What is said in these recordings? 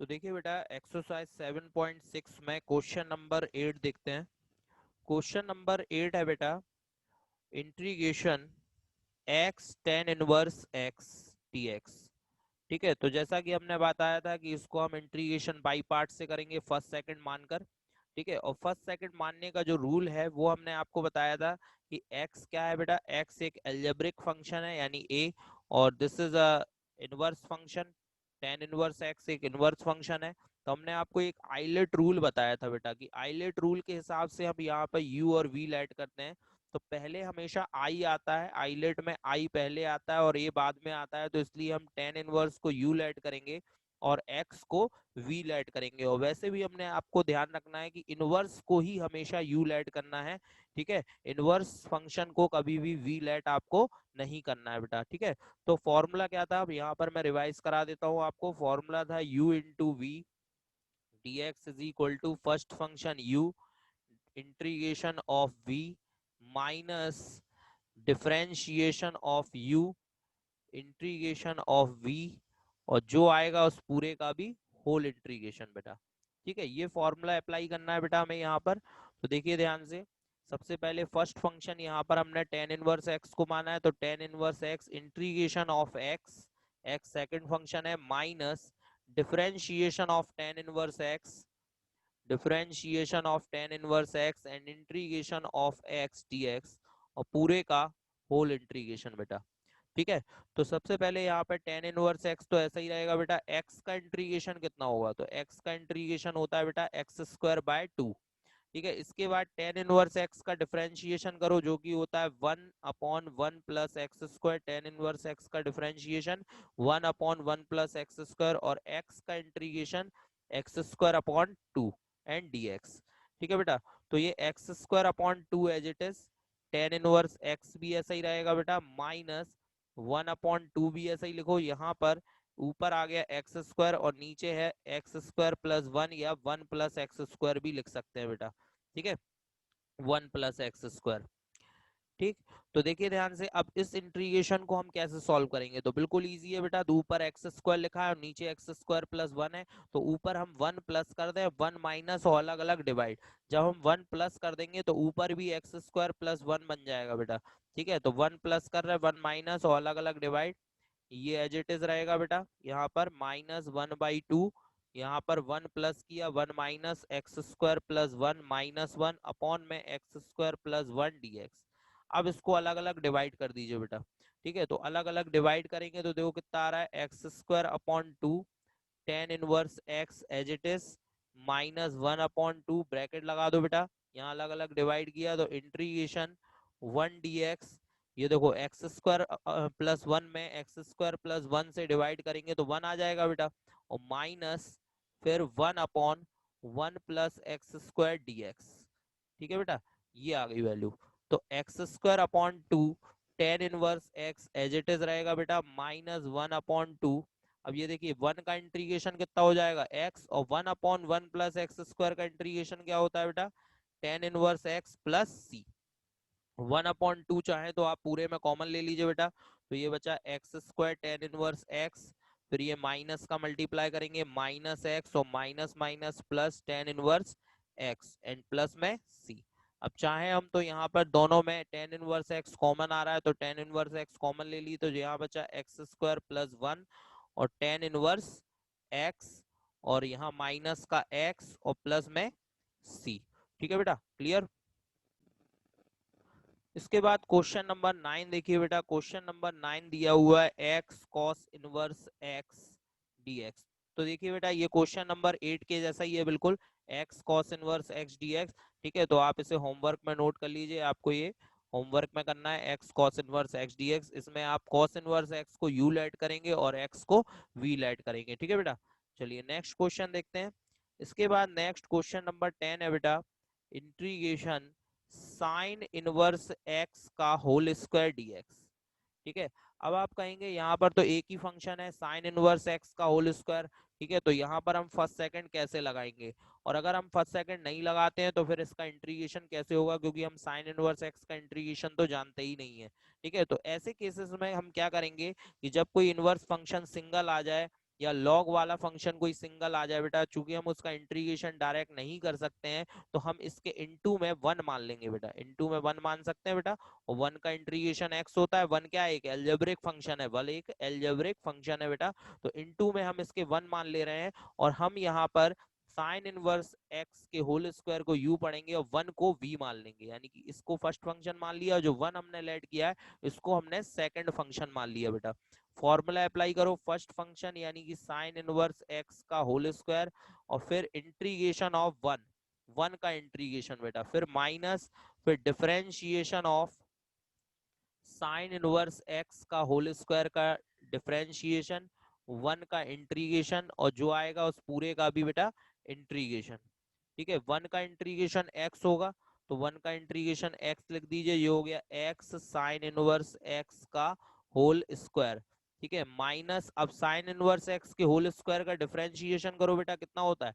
तो देखिए बेटा एक्सरसाइज 7.6 में क्वेश्चन नंबर 8 देखते हैं। क्वेश्चन नंबर 8 है बेटा integration x ten inverse x d x. ठीक है, तो जैसा कि हमने बताया था कि इसको हम इंटीग्रेशन बाई पार्ट से करेंगे फर्स्ट सेकंड मानकर। ठीक है, और फर्स्ट सेकंड मानने का जो रूल है वो हमने आपको बताया था कि x क्या है बेटा, x एक अलजेब्रिक फंक्शन है यानी a, और this is a inverse function. Tan inverse x एक इनवर्स फंक्शन है। तो हमने आपको एक आइलेट रूल बताया था बेटा कि आइलेट रूल के हिसाब से हम यहाँ पर u और v लेट करते हैं। तो पहले हमेशा आई आता है, आइलेट में आई पहले आता है और ये बाद में आता है, तो इसलिए हम टेन इनवर्स को यू लेट करेंगे और एक्स को वी लेट करेंगे। और वैसे भी हमने आपको ध्यान रखना है कि इनवर्स को ही हमेशा यू लेट करना है। ठीक है, इनवर्स फंक्शन को कभी भी वी लेट आपको नहीं करना है बेटा। ठीक है, तो फॉर्मूला क्या था, अब यहाँ पर मैं रिवाइज करा देता हूँ आपको। फॉर्मूला था u into V D X is equal to first function u integration of v minus differentiation of u integration of v, और जो आएगा उस पूरे का भी होल इंटीग्रेशन बेटा। ठीक है, ये फॉर्मूला अप्लाई करना है बेटा हमें यहाँ पर। तो देखिए ध्यान से, सबसे पहले फर्स्ट फंक्शन यहाँ पर हमने टेन इनवर्स एक्स को माना है, तो tan inverse X integration of X, X second function है, minus differentiation of tan inverse X, differentiation of tan inverse X and integration of X DX, और पूरे का होल इंटीग्रेशन बेटा। ठीक है, तो सबसे पहले यहाँ पे टेन इनवर्स एक्स तो ऐसा ही रहेगा बेटा। एक्स का इंटीग्रेशन कितना होगा, तो एक्स का इंटीग्रेशन होता है बेटा एक्स स्क्वायर बाय टू। ठीक है, इसके बाद टेन इनवर्स एक्स का डिफरेंशिएशन करो जो कि होता है one upon one plus X square. Tan inverse x का differentiation one upon one plus X square, और एक्स का integration x square upon two and D x. ठीक है बेटा, तो ये X square upon two as it is, tan inverse X भी ऐसा ही रहेगा बेटा, माइनस वन अपॉन टू भी ऐसा ही लिखो। यहाँ पर ऊपर आ गया एक्स स्क्वायर और नीचे है एक्स स्क्वायर प्लस वन, या वन प्लस एक्स स्क्वायर भी लिख सकते हैं बेटा। ठीक है, वन प्लस एक्स स्क्वायर। ठीक, तो देखिए ध्यान से, अब इस इंटीग्रेशन को हम कैसे सॉल्व करेंगे, तो बिल्कुल इजी है बेटा। तो ऊपर एक्स स्क्वायर लिखा है और नीचे एक्स स्क्वायर प्लस वन है, तो ऊपर हम वन प्लस कर दें, वन माइनस और अलग अलग डिवाइड। जब हम वन प्लस कर देंगे तो ऊपर भी एक्स स्क्वायर प्लस वन बन जाएगा बेटा। ठीक है, तो वन प्लस कर रहे हैं, वन माइनस और अलग अलग डिवाइड, ये एज इट इज रहेगा बेटा। यहाँ पर माइनस वन बाई टू, यहाँ पर वन प्लस किया, one minus x square plus one minus one upon में X square plus one D X. अब इसको अलग अलग डिवाइड कर दीजिए बेटा। ठीक है, तो अलग अलग डिवाइड करेंगे तो देखो कितना आ रहा है, X square upon two tan inverse X as it is minus one upon two, bracket लगा दो बेटा। यहाँ अलग अलग डिवाइड किया तो इंटीग्रेशन वन डी एक्स, ये देखो एक्स स्क्वायर प्लस वन में एक्स स्क्वायर प्लस वन से डिवाइड करेंगे तो वन आ जाएगा बेटा, और माइनस फिर one upon one plus X square D x. ठीक है बेटा, ये आ गई वैल्यू। तो x square upon two tan inverse X as it is रहेगा बेटा, माइनस वन अपॉन टू। अब ये देखिए वन का इंटीग्रेशन कितना हो जाएगा एक्स, और one upon one plus X square का इंटीग्रेशन क्या होता है बेटा, ten inverse x plus C. One upon to चाहे तो आप पूरे में कॉमन ले लीजिए बेटा, तो ये बचा x square tan inverse x, फिर ये माइनस का मल्टीप्लाई करेंगे माइनस एक्स, और minus minus plus ten inverse X and plus में सी। अब चाहे हम तो यहाँ पर दोनों में टेन इनवर्स एक्स कॉमन आ रहा है तो टेन इनवर्स एक्स कॉमन ले ली, तो यहाँ बचा एक्स स्क्वायर प्लस वन और टेन इनवर्स एक्स, और यहाँ माइनस का एक्स और प्लस में सी। ठीक है बेटा, क्लियर। इसके बाद क्वेश्चन नंबर 9 देखिए बेटा। क्वेश्चन नंबर 9 दिया हुआ है X cos inverse X DX. तो देखिए बेटा ये क्वेश्चन नंबर 8 के जैसा ही है बिल्कुल, X cos inverse X DX. ठीक है, तो आप इसे होमवर्क में नोट कर लीजिए, आपको ये होमवर्क में करना है X cos inverse X DX. इसमें आप कॉस इनवर्स एक्स को यू लेट करेंगे और एक्स को वी लेट करेंगे। ठीक है बेटा, चलिए नेक्स्ट क्वेश्चन देखते हैं। इसके बाद नेक्स्ट क्वेश्चन नंबर 10 है बेटा, इंटीग्रेशन साइन इनवर्स एक्स का होल स्क्वायर डीएक्स। ठीक है, अब आप कहेंगे यहाँ पर तो एक ही फंक्शन है साइन इनवर्स एक्स का होल स्क्वायर। ठीक है, तो यहाँ पर हम फर्स्ट सेकंड कैसे लगाएंगे, और अगर हम फर्स्ट सेकंड नहीं लगाते हैं तो फिर इसका इंटीग्रेशन कैसे होगा, क्योंकि हम साइन इनवर्स एक्स का इंटीग्रेशन तो जानते ही नहीं है। ठीक है, तो ऐसे केसेस में हम क्या करेंगे कि जब कोई इनवर्स फंक्शन सिंगल आ जाए या लॉग वाला फंक्शन कोई सिंगल आ जाए बेटा, चूंकि हम उसका इंटीग्रेशन डायरेक्ट नहीं कर सकते हैं तो हम इसके इनटू में 1 मान लेंगे बेटा, इनटू में 1 मान सकते हैं बेटा। और 1 का इंटीग्रेशन x होता है, 1 क्या है, एक एल्जेब्रिक फंक्शन है, बल एक एल्जेब्रिक फंक्शन है बेटा। तो इनटू में हम इसके 1 मान ले रहे हैं, और हम यहाँ पर साइन इनवर्स x के होल स्क्वायर को u पढ़ेंगे और 1 को v मान लेंगे, यानी कि इसको फर्स्ट फंक्शन मान लिया, जो 1 हमने लेट किया है इसको हमने सेकंड फंक्शन मान लिया बेटा। फॉर्मूला अप्लाई करो, फर्स्ट फंक्शन यानी कि साइन इनवर्स x का होल स्क्वायर, और फिर इंटीग्रेशन ऑफ 1, 1 का इंटीग्रेशन बेटा, फिर माइनस, फिर differentiation of sine inverse x का होल स्क्वायर का डिफरेंशिएशन, 1 का इंटीग्रेशन, और जो आएगा उस पूरे का भी बेटा इंटीग्रेशन। ठीक है, 1 का इंटीग्रेशन x होगा, तो 1 का इंटीग्रेशन x लिख दीजिए, ये हो गया x साइन इनवर्स x का होल स्क्वायर। ठीक है, माइनस, अब साइन इनवर्स x के होल स्क्वायर का डिफरेंशिएशन करो बेटा, कितना होता है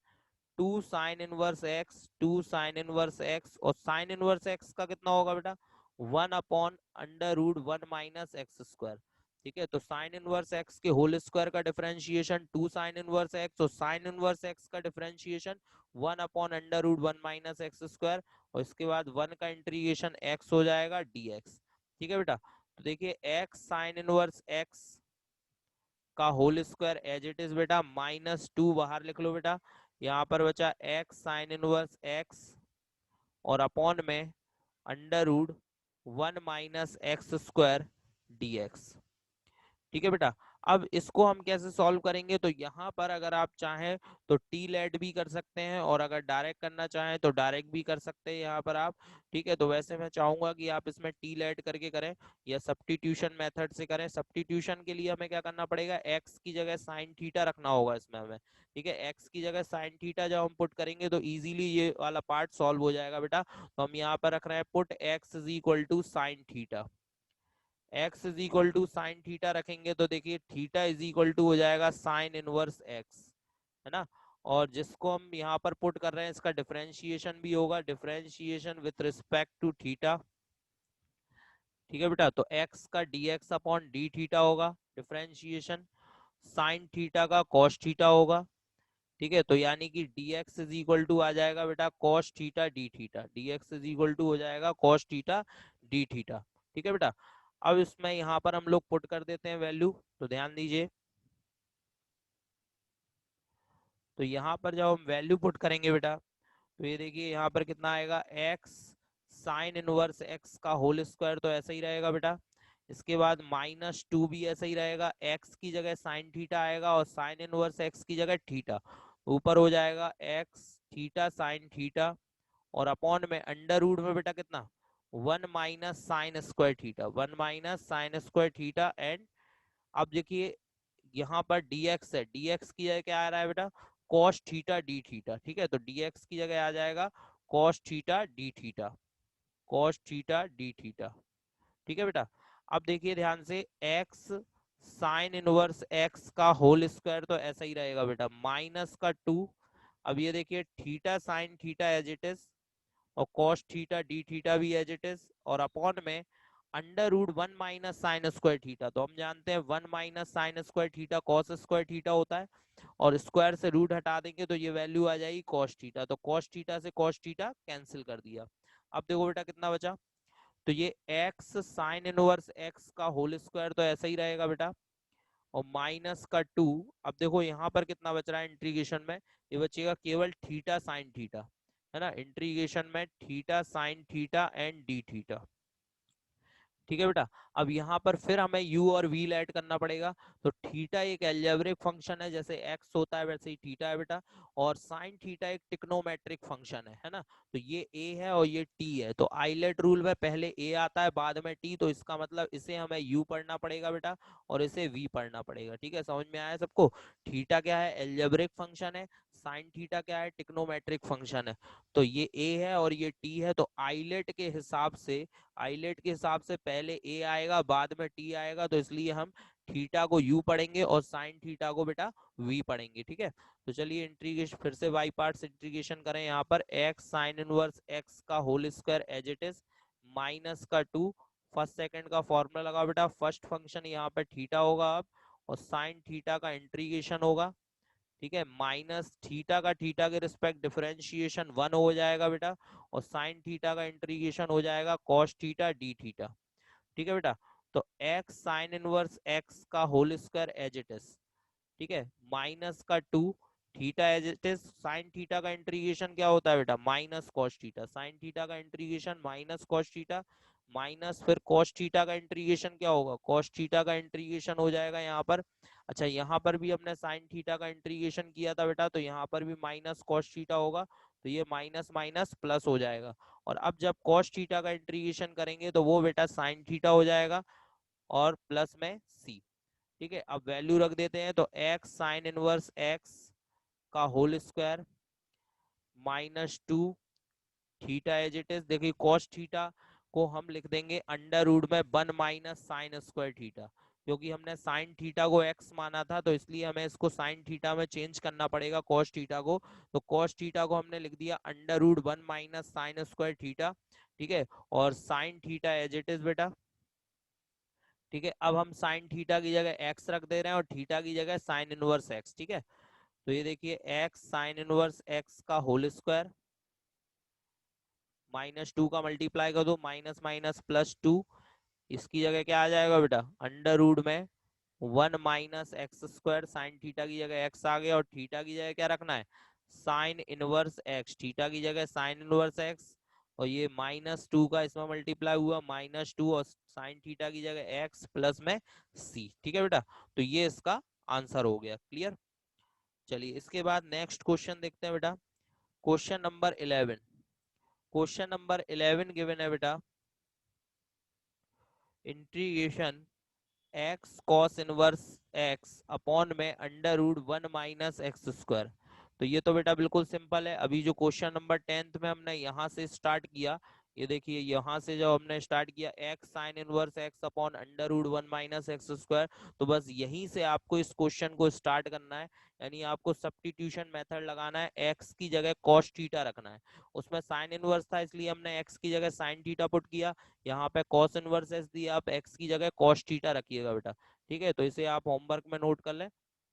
2 sine inverse x, 2 sine inverse x, और साइन इनवर्स x का कितना होगा बेटा 1 upon under root 1 minus x square. ठीक है, तो साइन इनवर्स x के होल स्क्वायर का डिफरेंशिएशन 2 साइन इनवर्स x, और साइन इनवर्स x का differentiation 1 upon under root 1 minus x square, और इसके बाद 1 का इंटीग्रेशन x हो जाएगा dx। ठीक है बेटा, तो देखिए x साइन इनवर्स x का whole square as it is बेटा, -2 बाहर लिख लो बेटा, यहाँ पर बचा x साइन इनवर्स x, और अपॉन में under root 1 minus x square dx। ठीक है बेटा, अब इसको हम कैसे सॉल्व करेंगे, तो यहाँ पर अगर आप चाहें तो टी लेट भी कर सकते हैं, और अगर डायरेक्ट करना चाहें तो डायरेक्ट भी कर सकते हैं यहाँ पर आप। ठीक है, तो वैसे मैं चाहूंगा कि आप इसमें टी लेट करके करें या सब्स्टिट्यूशन मेथड से करें। सब्स्टिट्यूशन के लिए हमें क्या करना पड़ेगा, एक्स की जगह साइन थीटा रखना होगा इसमें हमें। ठीक है, एक्स की जगह साइन थीटा जब हम पुट करेंगे तो इजीली ये वाला पार्ट सॉल्व हो जाएगा बेटा। तो हम यहाँ पर रख रहे हैं put x is equal to sine theta, x is equal to sine theta रखेंगे तो देखिए थीटा इज इक्वल टू हो जाएगा साइन इनवर्स x, है ना। और जिसको हम यहाँ पर पुट कर रहे हैं इसका डिफरेंशिएशन भी होगा, differentiation with respect to theta. ठीक है बेटा, तो x का dx अपॉन डी थीटा होगा डिफरेंशिएशन, साइन थीटा का कॉस थीटा होगा। ठीक है, तो यानी कि dx इज इक्वल टू आ जाएगा बेटा cos theta d theta, dx is equal to हो जाएगा cos थीटा डी थीटा। ठीक है बेटा, अब इसमें यहाँ पर हम लोग पुट कर देते हैं वैल्यू, तो ध्यान दीजिए, तो यहाँ पर जब हम वैल्यू पुट करेंगे बेटा तो ये देखिए यहाँ पर कितना आएगा x साइन इनवर्स x का होल स्क्वायर, तो ऐसा ही रहेगा बेटा। इसके बाद -2 भी ऐसा ही रहेगा, x की जगह साइन थीटा आएगा और साइन इनवर्स x की जगह थीटा, ऊपर हो जाएगा x थीटा साइन थीटा, और अपॉन में अंडर रूट में बेटा कितना 1 minus sine square theta, 1 minus sine square theta. And अब देखिए यहाँ पर dx है, dx की जगह क्या आ रहा है बेटा cos थीटा डी थीटा। ठीक है, तो dx की जगह आ जाएगा cos theta d theta, cos theta d theta. ठीक है बेटा, अब देखिए ध्यान से x साइन इनवर्स x का होल स्क्वायर, तो ऐसा ही रहेगा बेटा -2। अब ये देखिए theta sine theta as it is, और cos थीटा डी थीटा भी एज इट इज, और अपॉन में under root 1 minus sine square theta, तो हम जानते हैं 1 minus sine square theta cos square theta होता है, और स्क्वायर से रूट हटा देंगे तो ये वैल्यू आ जाएगी cos थीटा, तो cos थीटा से cos थीटा कैंसिल कर दिया। अब देखो बेटा कितना बचा, तो ये x साइन इनवर्स x का होल स्क्वायर, तो ऐसा ही रहेगा बेटा, और -2। अब देखो यहाँ पर कितना बच रहा है इंटीग्रेशन में, ये बचेगा केवल थीटा साइन थीटा, है ना, इंटीग्रेशन में theta sine theta and D theta. ठीक है बेटा, अब यहाँ पर फिर हमें u और v ऐड करना पड़ेगा। तो थीटा एक एल्जेब्रिक फंक्शन है, जैसे x होता है वैसे ही थीटा है बेटा, और साइन थीटा एक ट्रिग्नोमेट्रिक फंक्शन है ना। तो ये a है और ये t है, तो आइलेट रूल में पहले a आता है बाद में t, तो इसका मतलब इसे हमें u पढ़ना पड़ेगा बेटा और इसे v पढ़ना पड़ेगा। ठीक है, समझ में आया सबको। थीटा क्या है, एल्जेब्रिक फंक्शन है, साइन थीटा क्या है, ट्रिग्नोमेट्रिक फंक्शन है। तो ये a है और ये t है, तो आइलेट के हिसाब से पहले ए आएगा बाद में टी आएगा, तो इसलिए हम थीटा को यू पढ़ेंगे और साइन थीटा को बेटा वी पढ़ेंगे। ठीक है, तो चलिए इंटीग्रेशन फिर से बाई पार्ट्स इंटीग्रेशन करें। यहाँ पर एक्स साइन इनवर्स एक्स का whole square as it is -2, first second का फॉर्मूला लगा बेटा, फर्स्ट फंक्शन यहाँ पर थीटा होगा अब, और साइन थीटा का इंटीग्रेशन होगा, ठीक है, माइनस थीटा का थीटा के रिस्पेक्ट डिफरेंशिएशन 1 हो जाएगा बेटा, और साइन थीटा का इंटीग्रेशन हो जाएगा कॉस थीटा डी थीटा, ठीक है बेटा। तो एक्स साइन इनवर्स एक्स का whole square as it is, ठीक है, माइनस का 2 theta as it is, sine theta का इंटीग्रेशन क्या होता है बेटा, minus cos theta, sine theta का integration minus cos theta, minus फिर कॉस थीटा का इंटीग्रेशन क्या होगा, कॉस थीटा का इंटीग्रेशन हो जाएगा यहाँ पर। अच्छा, यहाँ पर भी हमने साइन थीटा का इंटीग्रेशन किया था बेटा, तो यहाँ पर भी माइनस कॉस थीटा होगा, तो ये माइनस माइनस प्लस हो जाएगा। और अब जब कॉस थीटा का इंटीग्रेशन करेंगे तो वो बेटा साइन थीटा हो जाएगा, और प्लस में सी, ठीक है। अब वैल्यू रख देते हैं, तो एक्स साइन इनवर्स एक्स का whole square minus 2 theta as it is, देखिए कॉस थीटा को हम लिख देंगे अंडर रूट में 1 माइनस साइन स्क्वायर थीटा, क्योंकि हमने साइन थीटा को एक्स माना था, तो इसलिए हमें इसको साइन थीटा में चेंज करना पड़ेगा कॉस थीटा को। तो कॉस थीटा को हमने लिख दिया under root 1 minus sine square theta, ठीक है, और sine theta as it is बेटा, ठीक है। अब हम साइन थीटा की जगह एक्स रख दे रहे हैं और थीटा की जगह साइन इनवर्स एक्स, ठीक है। तो ये देखिए एक्स साइन इनवर्स एक्स का होल स्क्वायर माइनस 2 का मल्टीप्लाई कर दो, माइनस माइनस प्लस 2, इसकी जगह क्या आ जाएगा बेटा, अंडर रूट में 1 minus x square, sine theta की जगह एक्स आ गया, और थीटा की जगह क्या रखना है, साइन इनवर्स एक्स, थीटा की जगह साइन इनवर्स एक्स, और ये माइनस 2 का इसमें मल्टीप्लाई हुआ माइनस 2, और साइन थीटा की जगह एक्स प्लस में सी, ठीक है बेटा। तो ये इसका आंसर हो गया, क्लियर। चलिए इसके बाद नेक्स्ट क्वेश्चन देखते हैं बेटा, question number 11। Question number 11 given है बेटा, integration X cos inverse x upon में under root 1 minus x square. तो ये तो बेटा बिल्कुल सिंपल है, अभी जो क्वेश्चन नंबर 10th में हमने यहाँ से स्टार्ट किया, ये देखिए यहाँ से जब हमने स्टार्ट किया x sine inverse x upon under root 1 minus x square, तो बस यहीं से आपको इस क्वेश्चन को स्टार्ट करना है, यानी आपको सब्स्टिट्यूशन मेथड लगाना है, एक्स की जगह कॉस थीटा रखना है, उसमें साइन इनवर्स था इसलिए हमने एक्स की जगह साइन थीटा पुट किया, यहाँ पे कॉस इनवर्स एस दिया, आप एक्स की जगह कॉस थीटा रखिएगा बेटा, ठीक है। तो इसे आप होमवर्क में नोट कर लें,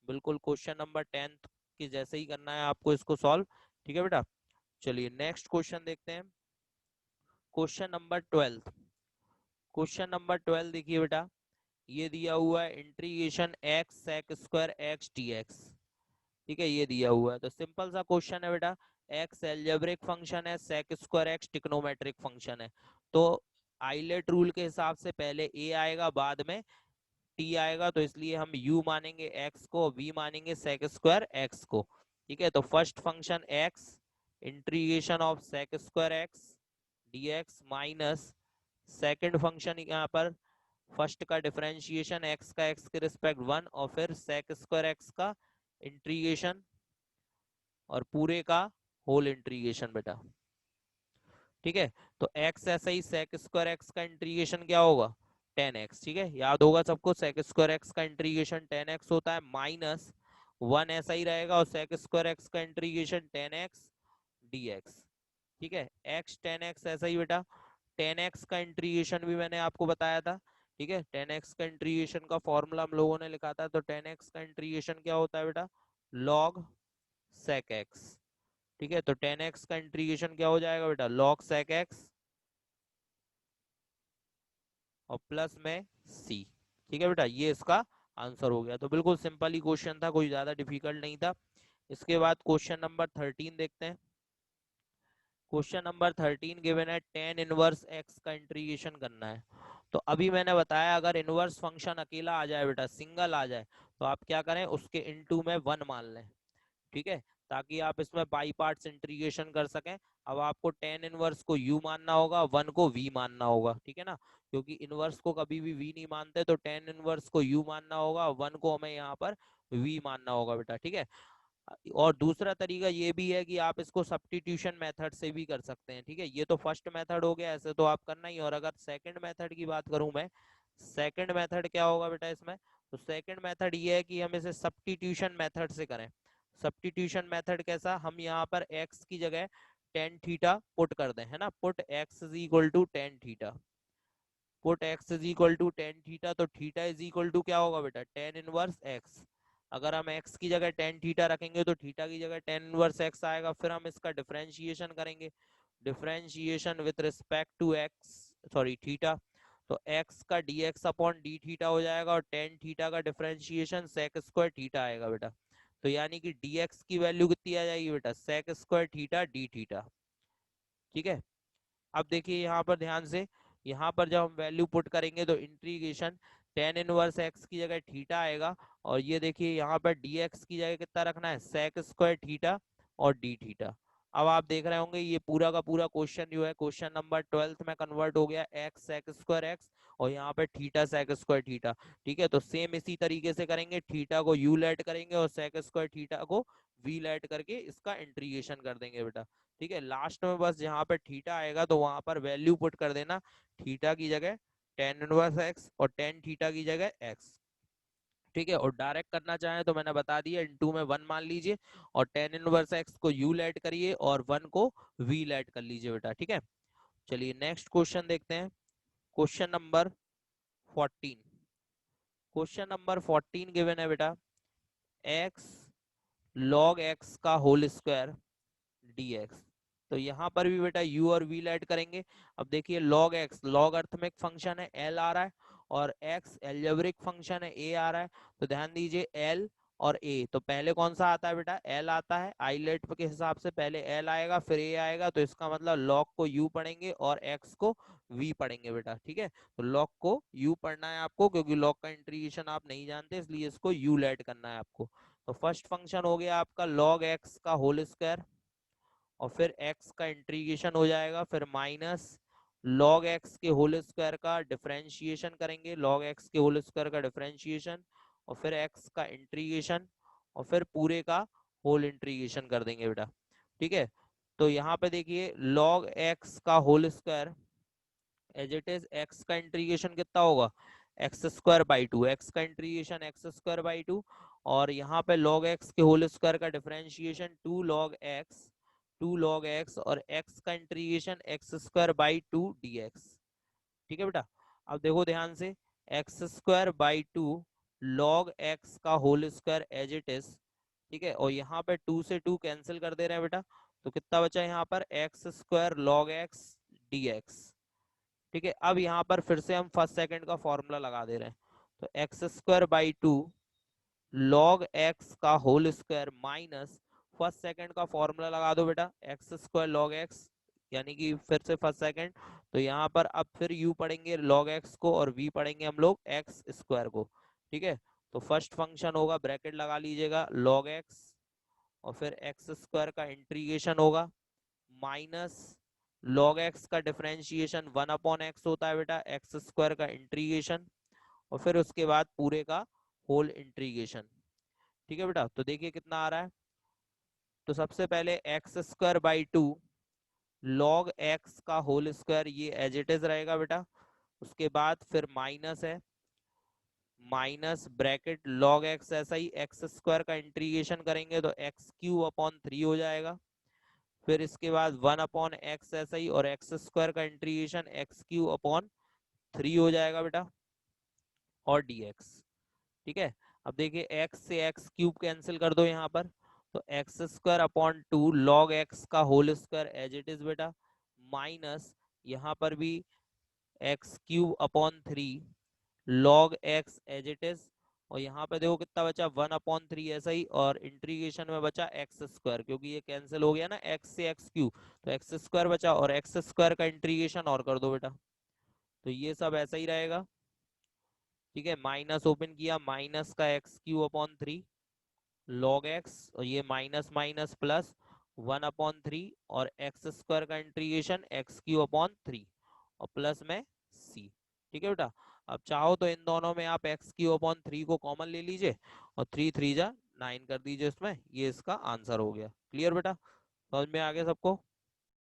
बिल्कुल क्वेश्चन नंबर 10th की जैसे ही करना है आपको इसको सॉल्व, ठीक है बेटा। चलिए नेक्स्ट क्वेश्चन देखते हैं, क्वेश्चन नंबर 12। क्वेश्चन नंबर 12 देखिए बेटा, ये दिया हुआ है integration x sec square x d x, ठीक है, ये दिया हुआ है। तो सिंपल सा क्वेश्चन है बेटा, एक्स एल्जेब्रिक फंक्शन है, sec square x trigonometric function है, तो आइलेट रूल के हिसाब से पहले ए आएगा बाद में टी आएगा, तो इसलिए हम u मानेंगे x को, v मानेंगे सेक स्क्वायर x को, ठीक है। तो first function x integration of sec square x dx minus second function यहाँ पर फर्स्ट का डिफरेंशिएशन x का x के रिस्पेक्ट 1, और फिर सेक स्क्वायर x का इंटीग्रेशन और पूरे का होल इंटीग्रेशन बेटा, ठीक है। तो x ऐसा ही सेक स्क्वायर एक्स का इंटीग्रेशन क्या होगा, 10x, ठीक है, याद होगा सबको, सेक स्क्वायर एक्स का इंटीग्रेशन 10x होता है, माइनस 1 ऐसा ही रहेगा, और सेक स्क्वायर एक्स का इंटीग्रेशन 10x dx, ठीक है। x 10x ऐसा ही बेटा, 10x का इंटीग्रेशन भी मैंने आपको बताया था, ठीक है, 10x का इंटीग्रेशन का फॉर्मूला हम लोगों ने लिखा था, तो 10x का इंटीग्रेशन क्या होता है बेटा, log sec x, ठीक है। तो 10x का इंटीग्रेशन क्या हो जाएगा बेटा, log sec x और प्लस में c, ठीक है बेटा, ये इसका आंसर हो गया। तो बिल्कुल सिंपल ही क्वेश्चन था, कोई ज्यादा डिफिकल्ट नहीं था। इसके बाद क्वेश्चन नंबर 13 देखते हैं, क्वेश्चन नंबर 13 गिवन है टेन इनवर्स एक्स का इंटीग्रेशन करना है। तो अभी मैंने बताया अगर इनवर्स फंक्शन अकेला आ जाए बेटा, सिंगल आ जाए, तो आप क्या करें, उसके इनटू में 1 मान लें, ठीक है, ताकि आप इसमें बाई पार्ट्स इंटीग्रेशन कर सकें। अब आपको टेन इनवर्स को u मानना होगा, 1 को v मानना होगा, ठीक है ना, क्योंकि इनवर्स को कभी भी v नहीं मानते, तो टेन इनवर्स को u मानना होगा, 1 को हमें यहाँ पर v मानना होगा बेटा, ठीक है। और दूसरा तरीका ये भी है कि आप इसको सब्स्टिट्यूशन मेथड से भी कर सकते हैं, ठीक है, ये तो फर्स्ट मेथड हो गया, ऐसे तो आप करना ही। और अगर सेकंड मेथड की बात करूं मैं, सेकंड मेथड क्या होगा बेटा इसमें, तो सेकंड मेथड ये है कि हम इसे सब्स्टिट्यूशन मेथड से करें। सब्स्टिट्यूशन मेथड कैसा, हम यहाँ पर x की जगह टेन थीटा पुट कर दें, है ना, put x is equal to tan theta, put x is equal to tan theta, तो थीटा इज इक्वल टू क्या होगा बेटा, टेन इनवर्स x। अगर हम x की जगह टेन थीटा रखेंगे तो थीटा की जगह टेन इनवर्स x आएगा। फिर हम इसका डिफरेंशिएशन करेंगे, differentiation with respect to x, sorry theta, तो x का dx अपॉन डी थीटा हो जाएगा, और टेन थीटा का डिफरेंशिएशन सेक स्क्वायर थीटा आएगा बेटा। तो यानी कि dx की वैल्यू कितनी आ जाएगी बेटा, sec square theta d theta. ठीक है, अब देखिए यहाँ पर ध्यान से, यहाँ पर जब हम वैल्यू पुट करेंगे तो इंटीग्रेशन टेन इनवर्स एक्स की जगह थीटा आएगा, और ये देखिए यहाँ पर dx की जगह कितना रखना है, सेक स्क्वायर थीटा और डी थीटा। अब आप देख रहे होंगे ये पूरा का पूरा क्वेश्चन जो है क्वेश्चन नंबर 12 में कन्वर्ट हो गया, एक्स सेक स्क्वायर एक्स और यहाँ पे थीटा सेक स्क्वायर थीटा। ठीक है, तो सेम इसी तरीके से करेंगे, थीटा को यू लेट करेंगे और सेक स्क्वायर थीटा को वी लेट करके इसका इंटीग्रेशन कर देंगे बेटा। ठीक है, लास्ट में बस जहाँ पे थीटा आएगा तो वहां पर वैल्यू पुट कर देना, थीटा की जगह टेन इनवर्स एक्स और टेन थीटा की जगह एक्स। ठीक है, और डायरेक्ट करना चाहें तो मैंने बता दिया, इनटू में वन मान लीजिए और टेन इनवर्स एक्स को यू लेट करिए और वन को वी लेट कर लीजिए बेटा। ठीक है, चलिए नेक्स्ट क्वेश्चन देखते हैं, question number 14। Question number 14 given है बेटा, एक्स लॉग एक्स का होल स्क्वायर dx। तो यहाँ पर भी बेटा u और v ऐड करेंगे। अब देखिए log x log arithmetic function है, l आ रहा है, और x एल्जेब्रिक फंक्शन है, a आ रहा है। तो ध्यान दीजिए l और a, तो पहले कौन सा आता है बेटा, l आता है, आइलेट के हिसाब से पहले l आएगा फिर a आएगा, तो इसका मतलब log को u पढ़ेंगे और x को v पढ़ेंगे बेटा। ठीक है, तो log को u पढ़ना है आपको, क्योंकि log का इंटीग्रेशन आप नहीं जानते, इसलिए इसको u लेट करना है आपको। तो फर्स्ट फंक्शन हो गया आपका log x का होल स्क्वायर, और फिर x का इंटीग्रेशन हो जाएगा, फिर माइनस log x के होल स्क्वायर का डिफरेंशिएशन करेंगे, log x के होल स्क्वायर का डिफरेंशिएशन, और फिर x का इंटीग्रेशन, और फिर पूरे का होल इंटीग्रेशन कर देंगे बेटा। ठीक है, तो यहाँ पे देखिए log x का whole square as it is, x का इंटीग्रेशन कितना होगा, x square by two, x का integration x square by two, और यहाँ पे log x के होल स्क्वायर का डिफरेंशिएशन टू लॉग एक्स और x का integration x square by two d x. ठीक है बेटा, अब देखो ध्यान से, x square by two log x का whole square as it is. ठीक है, और यहाँ पे टू से टू कैंसिल कर दे रहे हैं बेटा, तो कितना बचा यहाँ पर, x square log x d x. ठीक है, अब यहाँ पर फिर से हम फर्स्ट सेकंड का फॉर्मूला लगा दे रहे हैं, तो x square by two log x का whole square minus first second का फॉर्मूला लगा दो बेटा, एक्स स्क्वायर लॉग एक्स, यानी कि फिर से फर्स्ट सेकंड, तो यहाँ पर अब फिर u पढ़ेंगे लॉग एक्स को और v पढ़ेंगे हम लोग एक्स स्क्वायर को। ठीक है, तो फर्स्ट फंक्शन होगा, ब्रैकेट लगा लीजिएगा, लॉग एक्स और फिर एक्स स्क्वायर का इंटीग्रेशन होगा माइनस लॉग एक्स का डिफरेंशिएशन वन अपॉन एक्स होता है बेटा, एक्स स्क्वायर का इंटीग्रेशन, और फिर उसके बाद पूरे का होल इंटीग्रेशन। ठीक है बेटा, तो देखिए कितना आ रहा है, तो सबसे पहले x square by two log x का होल स्क्वायर, ये एज इट इज रहेगा बेटा, उसके बाद फिर माइनस है, माइनस ब्रैकेट लॉग एक्स, ऐसा ही एक्स स्क्वायर का इंटीग्रेशन करेंगे तो एक्स क्यू अपॉन थ्री हो जाएगा, फिर इसके बाद वन अपॉन एक्स ऐसा ही, और एक्स स्क्वायर का integration x Q upon three हो जाएगा बेटा, और dx। ठीक है, अब देखिए x से x क्यूब कैंसिल कर दो यहाँ पर, तो x square upon two log x का whole square as it is बेटा, माइनस यहाँ पर भी x cube upon three log x as it is, और यहाँ पे देखो कितना बचा, वन अपॉन थ्री ऐसा ही, और इंटीग्रेशन में बचा एक्स स्क्वायर, क्योंकि ये कैंसिल हो गया ना एक्स से एक्स क्यूब, तो एक्स स्क्वायर बचा, और एक्स स्क्वायर का इंटीग्रेशन और कर दो बेटा, तो ये सब ऐसा ही रहेगा। ठीक है, माइनस ओपन किया, माइनस का x Q upon three log x, और ये minus minus plus one upon three, और एक्स स्क्वायर का integration x Q upon three, और प्लस में सी। ठीक है बेटा, अब चाहो तो इन दोनों में आप एक्स क्यू अपॉन थ्री को कॉमन ले लीजिए और थ्री थ्री जा नाइन कर दीजिए उसमें, ये इसका आंसर हो गया। क्लियर बेटा, समझ में आ गया सबको।